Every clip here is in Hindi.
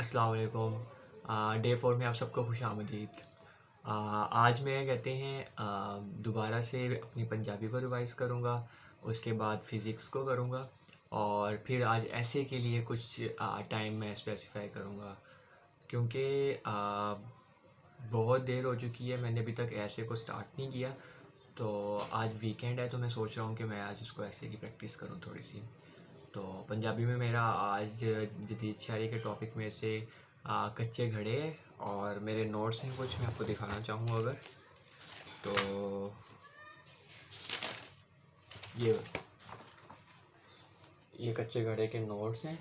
अस्सलाम वालेकुम। डे 4 में आप सबको खुशामदीद। आज मैं कहते हैं दोबारा से अपनी पंजाबी को रिवाइज़ करूँगा, उसके बाद फ़िज़िक्स को करूँगा और फिर आज ऐसे के लिए कुछ टाइम मैं स्पेसिफ़ाई करूँगा क्योंकि बहुत देर हो चुकी है, मैंने अभी तक ऐसे को स्टार्ट नहीं किया। तो आज वीकेंड है तो मैं सोच रहा हूँ कि मैं आज इसको ऐसे की प्रैक्टिस करूँ थोड़ी-सी। तो पंजाबी में मेरा आज जदीद शायरी के टॉपिक में से कच्चे घड़े हैं और मेरे नोट्स हैं कुछ, मैं आपको दिखाना चाहूँ अगर तो ये कच्चे घड़े के नोट्स हैं,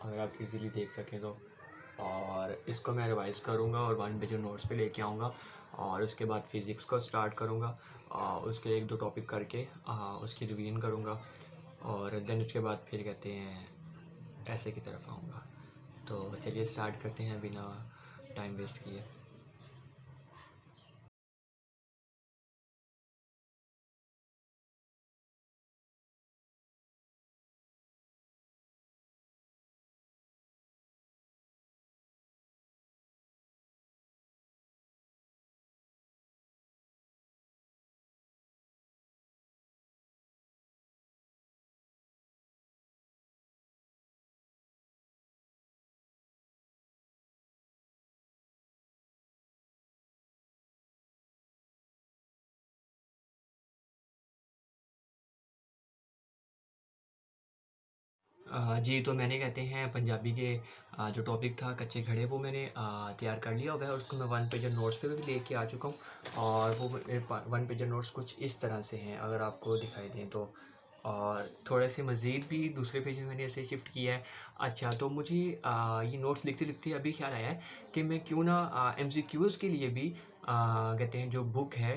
अगर आप इजीली देख सकें तो। और इसको मैं रिवाइज़ करूँगा और 1 पेज नोट्स पे लेके आऊँगा और उसके बाद फ़िज़िक्स को स्टार्ट करूँगा। उसके 1-2 टॉपिक करके उसकी रिवीजन करूँगा और देन उसके बाद फिर कहते हैं ऐसे की तरफ आऊँगा। तो चलिए स्टार्ट करते हैं बिना टाइम वेस्ट किए। जी, तो मैंने कहते हैं पंजाबी के जो टॉपिक था कच्चे घड़े वो मैंने तैयार कर लिया हुआ है और उसको मैं 1 पेजर नोट्स पे भी लेके आ चुका हूँ और वो मेरे 1 पेजर नोट्स कुछ इस तरह से हैं, अगर आपको दिखाई दें तो। और थोड़े से मज़ीद भी दूसरे पेज में मैंने ऐसे शिफ्ट किया है। अच्छा, तो मुझे ये नोट्स लिखते-लिखते अभी ख्याल आया है कि मैं क्यों ना एमसीक्यूज़ के लिए भी कहते हैं जो बुक है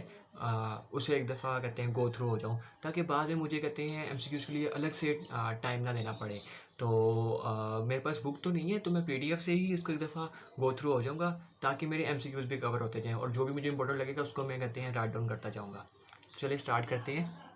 उसे एक दफ़ा कहते हैं गो थ्रू हो जाऊँ, ताकि बाद में मुझे कहते हैं एमसीक्यूज़ के लिए अलग से टाइम ना देना पड़े। तो मेरे पास बुक तो नहीं है, तो मैं पीडीएफ से ही इसको एक दफ़ा गो थ्रू हो जाऊँगा, ताकि मेरे एमसीक्यूज़ भी कवर होते जाएँ और जो भी मुझे इम्पोर्टेंट लगेगा उसको मैं कहते हैं राइट डाउन करता जाऊँगा। चलिए स्टार्ट करते हैं।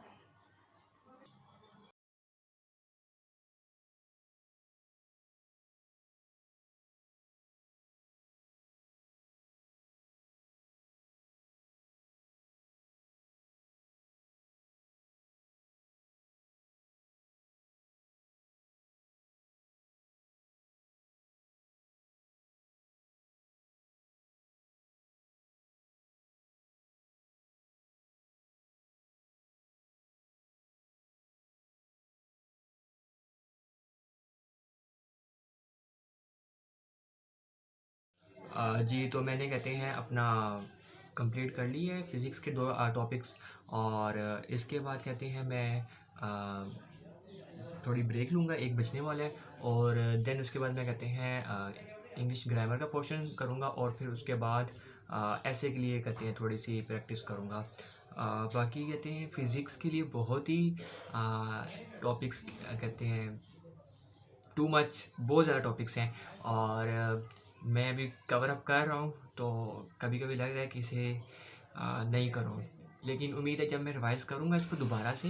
जी, तो मैंने कहते हैं अपना कंप्लीट कर ली है फ़िज़िक्स के 2 टॉपिक्स और इसके बाद कहते हैं मैं थोड़ी ब्रेक लूँगा, 1 बजने वाला है और देन उसके बाद मैं कहते हैं इंग्लिश ग्रामर का पोर्शन करूँगा और फिर उसके बाद ऐसे के लिए कहते हैं थोड़ी-सी प्रैक्टिस करूँगा। बाकी कहते हैं फ़िज़िक्स के लिए बहुत ही टॉपिक्स कहते हैं टू मच, बहुत ज़्यादा टॉपिक्स हैं और मैं अभी कवर अप कर रहा हूँ, तो कभी-कभी लग रहा है कि इसे नहीं करूँ। लेकिन उम्मीद है जब मैं रिवाइज़ करूँगा इसको दोबारा से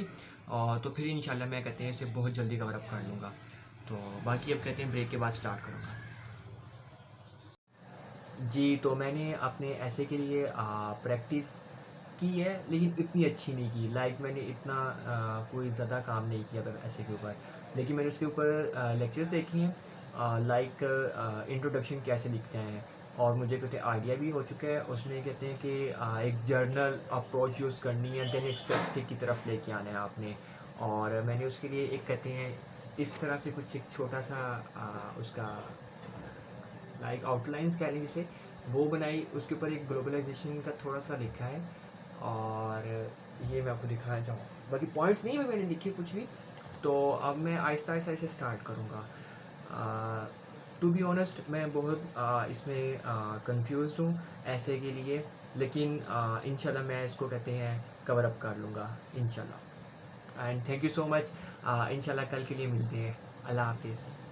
तो फिर इंशाल्लाह मैं कहते हैं इसे बहुत जल्दी कवर अप कर लूँगा। तो बाकी अब कहते हैं ब्रेक के बाद स्टार्ट करूँगा। जी, तो मैंने अपने ऐसे के लिए प्रैक्टिस की है, लेकिन इतनी अच्छी नहीं की। लाइक मैंने इतना कोई ज़्यादा काम नहीं किया ऐसे के ऊपर। लेकिन मैंने उसके ऊपर लेक्चर्स देखे हैं, लाइक इंट्रोडक्शन कैसे लिखते हैं और मुझे कहते हैं आइडिया भी हो चुका है। उसमें कहते हैं कि एक जर्नल अप्रोच यूज़ करनी है, देन एक स्पेसिफिक की तरफ लेके आना है आपने। और मैंने उसके लिए एक कहते हैं इस तरह से कुछ एक छोटा-सा उसका लाइक आउटलाइंस कह लें जिसे, वो बनाई। उसके ऊपर एक ग्लोबलाइजेशन का थोड़ा-सा लिखा है और ये मैं आपको दिखाना चाहूँ। बाकी पॉइंट्स नहीं है मैंने लिखे कुछ भी, तो अब मैं आहिस्ता-आहिस्ता इसे स्टार्ट करूँगा। टू बी ऑनेस्ट मैं बहुत इसमें कन्फ्यूज़्ड हूँ ऐसे के लिए, लेकिन इंशाल्लाह मैं इसको कहते हैं कवर अप कर लूँगा इंशाल्लाह। And thank you so much. इंशाल्लाह कल के लिए मिलते हैं। अल्लाह हाफ़िज़।